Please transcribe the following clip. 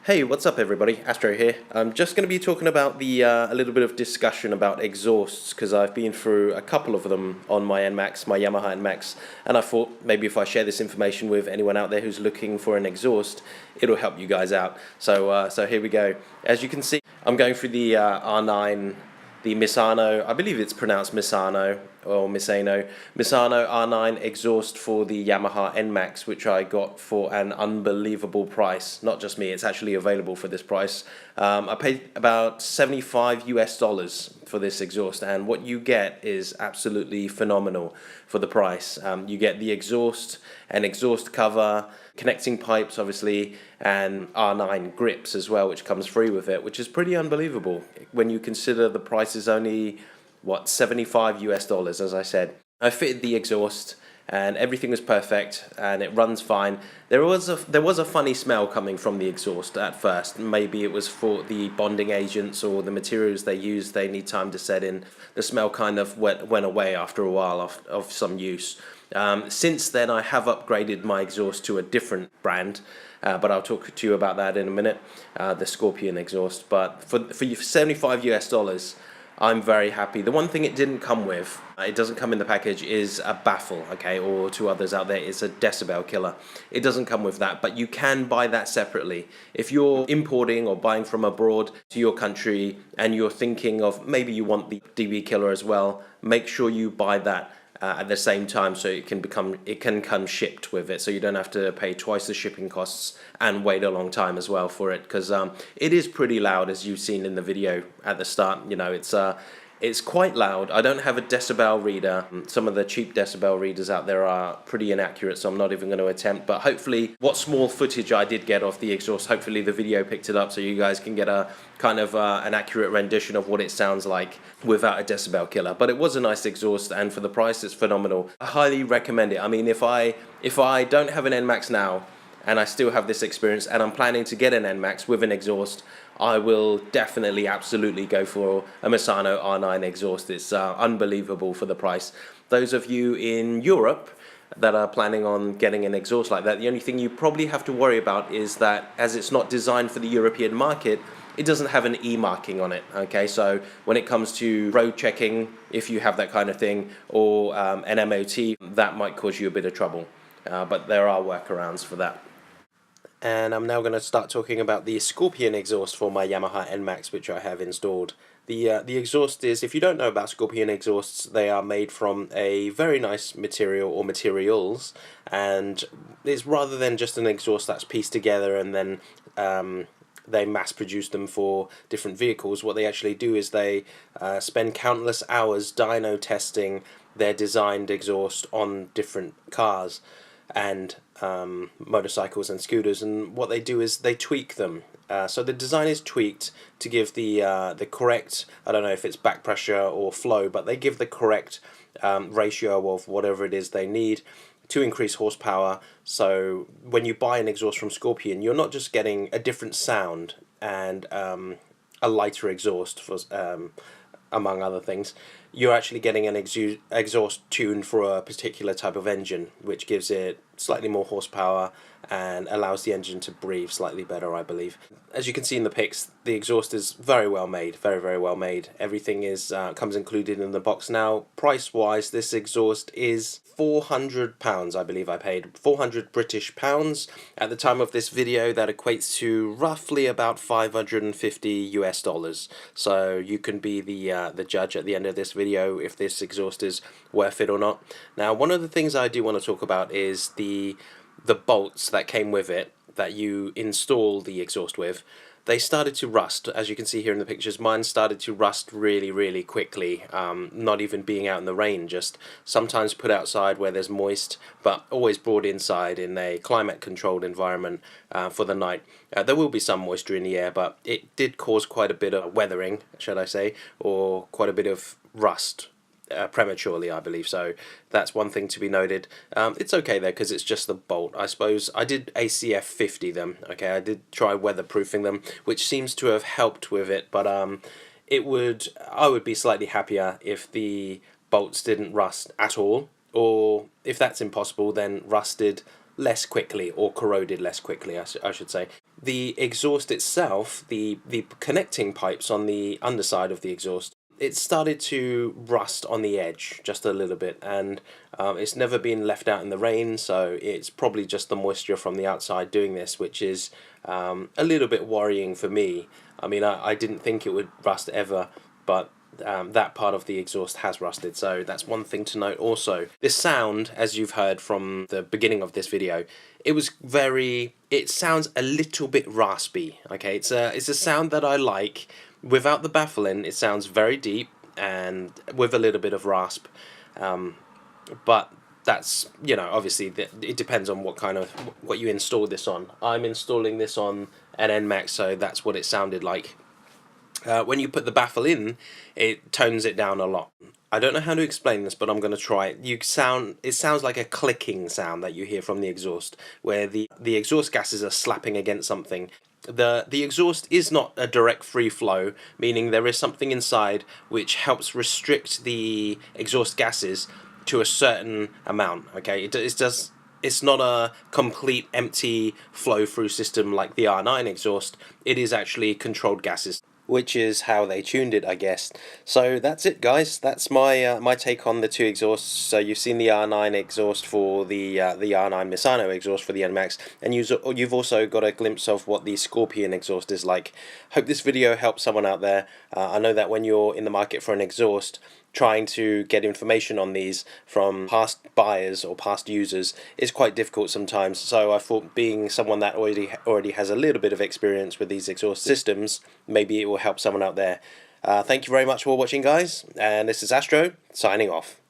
Hey, what's up everybody? Astro here. I'm just going to be talking about a little bit of discussion about exhausts because I've been through a couple of them on my Nmax, my Yamaha Nmax, and I thought maybe if I share this information with anyone out there who's looking for an exhaust, it'll help you guys out. So here we go. As you can see, I'm going through the R9, the Misano, I believe it's pronounced Misano or Misano R9 exhaust for the Yamaha Nmax, which I got for an unbelievable price. Not just me, it's actually available for this price. I paid about $75 for this exhaust, and what you get is absolutely phenomenal for the price. You get the exhaust, an exhaust cover, connecting pipes obviously, and R9 grips as well, which comes free with it, which is pretty unbelievable when you consider the price is only what, $75 as I said. I fitted the exhaust and everything was perfect and it runs fine. There was a funny smell coming from the exhaust at first. Maybe it was for the bonding agents or the materials they use, they need time to set in. The smell kind of went away after a while of some use. Since then I have upgraded my exhaust to a different brand, but I'll talk to you about that in a minute, the Scorpion exhaust. But for $75, I'm very happy. The one thing it didn't come with, it doesn't come in the package, is a baffle, okay, or to others out there, it's a decibel killer. It doesn't come with that, but you can buy that separately. If you're importing or buying from abroad to your country and you're thinking of maybe you want the dB killer as well, make sure you buy that at the same time, so it can come shipped with it, so you don't have to pay twice the shipping costs and wait a long time as well for it, because it is pretty loud, as you've seen in the video at the start. You know, it's quite loud. I don't have a decibel reader. Some of the cheap decibel readers out there are pretty inaccurate, so I'm not even going to attempt. But hopefully, what small footage I did get off the exhaust, hopefully the video picked it up so you guys can get a kind of an accurate rendition of what it sounds like without a decibel killer. But it was a nice exhaust, and for the price, it's phenomenal. I highly recommend it. I mean, if I don't have an Nmax now, and I still have this experience, and I'm planning to get an Nmax with an exhaust, I will definitely, absolutely go for a Misano R9 exhaust. It's unbelievable for the price. Those of you in Europe that are planning on getting an exhaust like that, the only thing you probably have to worry about is that as it's not designed for the European market, it doesn't have an E marking on it, okay? So when it comes to road checking, if you have that kind of thing, or an MOT, that might cause you a bit of trouble. But there are workarounds for that. And I'm now going to start talking about the Scorpion exhaust for my Yamaha Nmax, which I have installed. The exhaust is, if you don't know about Scorpion exhausts, they are made from a very nice material or materials, and it's rather than just an exhaust that's pieced together and then they mass produce them for different vehicles. What they actually do is they spend countless hours dyno testing their designed exhaust on different cars and motorcycles and scooters, and what they do is they tweak them. So the design is tweaked to give the correct, I don't know if it's back pressure or flow, but they give the correct ratio of whatever it is they need to increase horsepower. So when you buy an exhaust from Scorpion, you're not just getting a different sound and a lighter exhaust for among other things. You're actually getting an exhaust tuned for a particular type of engine, which gives it slightly more horsepower and allows the engine to breathe slightly better, I believe. As you can see in the pics, the exhaust is very well made, very, very well made. Everything is comes included in the box. Now, price-wise, this exhaust is £400, I believe I paid. 400 British pounds. At the time of this video, that equates to roughly about $550. So you can be the judge at the end of this video if this exhaust is worth it or not. Now, one of the things I do want to talk about is the bolts that came with it that you install the exhaust with. They started to rust, as you can see here in the pictures. Mine started to rust really, really quickly, not even being out in the rain, just sometimes put outside where there's moist, but always brought inside in a climate-controlled environment for the night. There will be some moisture in the air, but it did cause quite a bit of weathering, should I say, or quite a bit of rust. Prematurely, I believe. So that's one thing to be noted. It's okay there because it's just the bolt. I suppose I did ACF 50 them. Okay, I did try weatherproofing them, which seems to have helped with it. But I would be slightly happier if the bolts didn't rust at all, or if that's impossible, then rusted less quickly, or corroded less quickly, I should say. The exhaust itself, the connecting pipes on the underside of the exhaust, it started to rust on the edge just a little bit, and it's never been left out in the rain, so it's probably just the moisture from the outside doing this, which is a little bit worrying for me. I mean, I didn't think it would rust ever, but that part of the exhaust has rusted, so that's one thing to note. Also, this sound, as you've heard from the beginning of this video, it sounds a little bit raspy. Okay, it's a sound that I like. Without the baffle in, it sounds very deep and with a little bit of rasp, but that's, obviously it depends on what you install this on. I'm installing this on an Nmax, so that's what it sounded like. When you put the baffle in, it tones it down a lot. I don't know how to explain this, but I'm going to try it. It sounds like a clicking sound that you hear from the exhaust, where the exhaust gases are slapping against something. The exhaust is not a direct free flow, meaning there is something inside which helps restrict the exhaust gases to a certain amount. Okay, it's not a complete empty flow through system like the R9 exhaust. It is actually controlled gases, which is how they tuned it, I guess. So that's it, guys. That's my my take on the two exhausts. So you've seen the R9 exhaust for the R9 Misano exhaust for the Nmax, and you've also got a glimpse of what the Scorpion exhaust is like. Hope this video helps someone out there. I know that when you're in the market for an exhaust, trying to get information on these from past buyers or past users is quite difficult sometimes. So I thought, being someone that already has a little bit of experience with these exhaust systems, maybe it will help someone out there. Thank you very much for watching, guys, and this is Astro signing off.